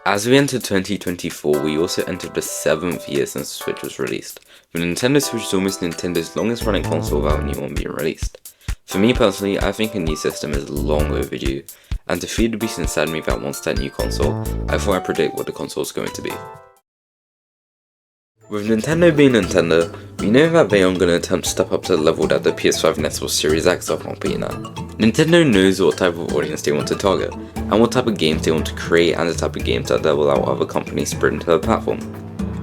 As we enter 2024, we also entered the 7th year since the Switch was released. The Nintendo Switch is almost Nintendo's longest running console without a new one being released. For me personally, I think a new system is long overdue, and to feed the beast inside me that wants that new console, I thought I'd predict what the console is going to be. With Nintendo being Nintendo, we know that they aren't going to attempt to step up to the level that the PS5 and Xbox Series X are competing at. Nintendo knows what type of audience they want to target, and what type of games they want to create and the type of games that they'll allow other companies to bring to their platform.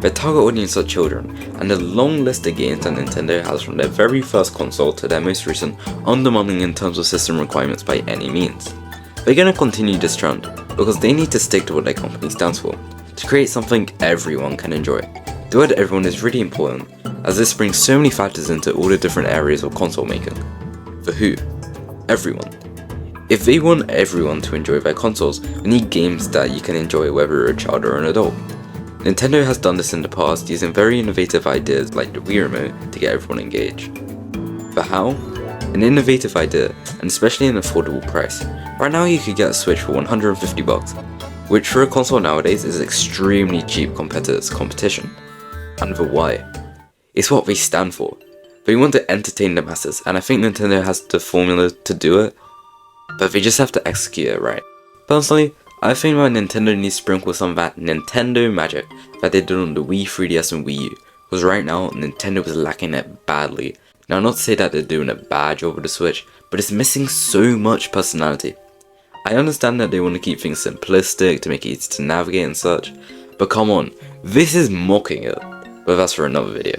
Their target audience are children, and the long list of games that Nintendo has from their very first console to their most recent aren't demanding in terms of system requirements by any means. They're going to continue this trend, because they need to stick to what their company stands for, to create something everyone can enjoy. The word everyone is really important, as this brings so many factors into all the different areas of console making. For who? Everyone. If they want everyone to enjoy their consoles, we need games that you can enjoy whether you're a child or an adult. Nintendo has done this in the past using very innovative ideas like the Wii Remote to get everyone engaged. But how? An innovative idea, and especially an affordable price. Right now you could get a Switch for $150, which for a console nowadays is extremely cheap compared to its competition. And the why. It's what they stand for. They want to entertain the masses, and I think Nintendo has the formula to do it, but they just have to execute it right. Personally, I think that Nintendo needs to sprinkle some of that Nintendo magic that they did on the Wii, 3DS and Wii U, because right now Nintendo is lacking it badly. Now, not to say that they're doing a bad job with the Switch, but it's missing so much personality. I understand that they want to keep things simplistic to make it easy to navigate and such, but come on, this is mocking it. But that's for another video.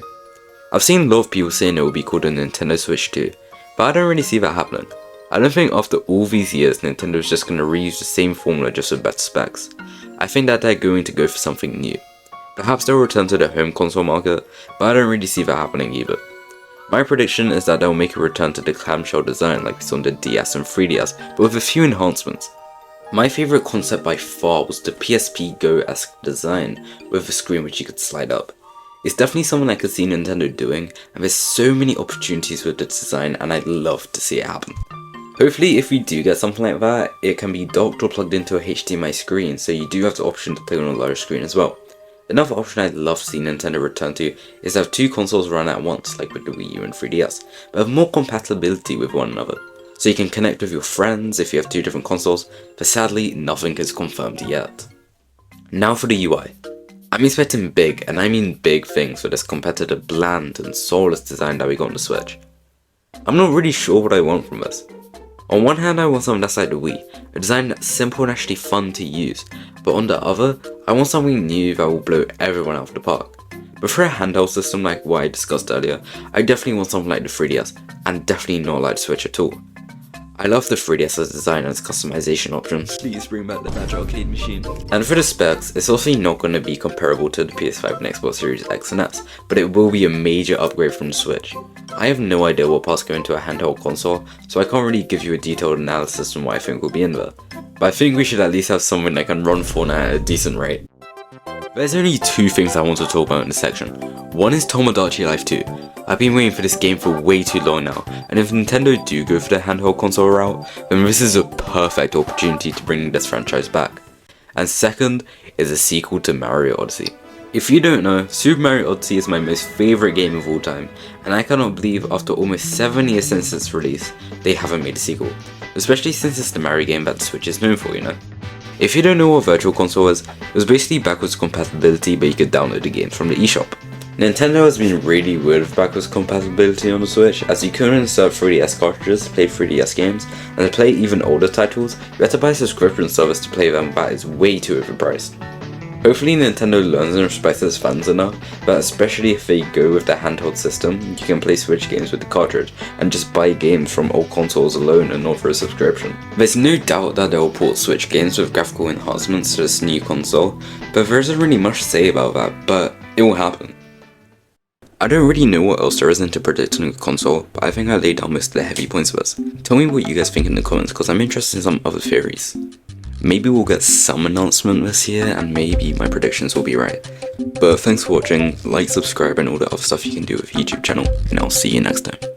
I've seen a lot of people saying it will be called a Nintendo Switch 2, but I don't really see that happening. I don't think after all these years Nintendo is just going to reuse the same formula just with better specs. I think that they're going to go for something new. Perhaps they'll return to the home console market, but I don't really see that happening either. My prediction is that they'll make a return to the clamshell design like we saw on the DS and 3DS, but with a few enhancements. My favourite concept by far was the PSP Go-esque design with a screen which you could slide up. It's definitely something I could see Nintendo doing, and there's so many opportunities with the design and I'd love to see it happen. Hopefully if we do get something like that, it can be docked or plugged into a HDMI screen, so you do have the option to play on a larger screen as well. Another option I'd love to see Nintendo return to is to have two consoles run at once, like with the Wii U and 3DS, but have more compatibility with one another. So you can connect with your friends if you have two different consoles, but sadly nothing is confirmed yet. Now for the UI. I'm expecting big, and I mean big things for this compared to the bland and soulless design that we got on the Switch. I'm not really sure what I want from this. On one hand I want something that's like the Wii, a design that's simple and actually fun to use, but on the other, I want something new that will blow everyone out of the park. But for a handheld system like what I discussed earlier, I definitely want something like the 3DS, and definitely not like the Switch at all. I love the 3DS's design and its customization options. Please bring back the Magic Arcade machine. And for the specs, it's also not going to be comparable to the PS5 and Xbox Series X and S, but it will be a major upgrade from the Switch. I have no idea what parts go into a handheld console, so I can't really give you a detailed analysis on what I think will be in there. But I think we should at least have something that can run Fortnite at a decent rate. There's only two things I want to talk about in this section. One is Tomodachi Life 2. I've been waiting for this game for way too long now, and if Nintendo do go for the handheld console route, then this is a perfect opportunity to bring this franchise back. And second is a sequel to Mario Odyssey. If you don't know, Super Mario Odyssey is my most favourite game of all time, and I cannot believe after almost 7 years since its release, they haven't made a sequel. Especially since it's the Mario game that the Switch is known for, you know. If you don't know what Virtual Console is, it was basically backwards compatibility, but you could download the games from the eShop. Nintendo has been really weird with backwards compatibility on the Switch, as you couldn't insert 3DS cartridges to play 3DS games, and to play even older titles, you had to buy a subscription service to play them that is way too overpriced. Hopefully Nintendo learns and respects its fans enough, but especially if they go with the handheld system, you can play Switch games with the cartridge, and just buy games from old consoles alone and not for a subscription. There's no doubt that they'll port Switch games with graphical enhancements to this new console, but there isn't really much to say about that, but it will happen. I don't really know what else there is into predicting a console, but I think I laid down most of the heavy points of this. Tell me what you guys think in the comments, because I'm interested in some other theories. Maybe we'll get some announcement this year, and maybe my predictions will be right. But thanks for watching, like, subscribe, and all the other stuff you can do with YouTube channel, and I'll see you next time.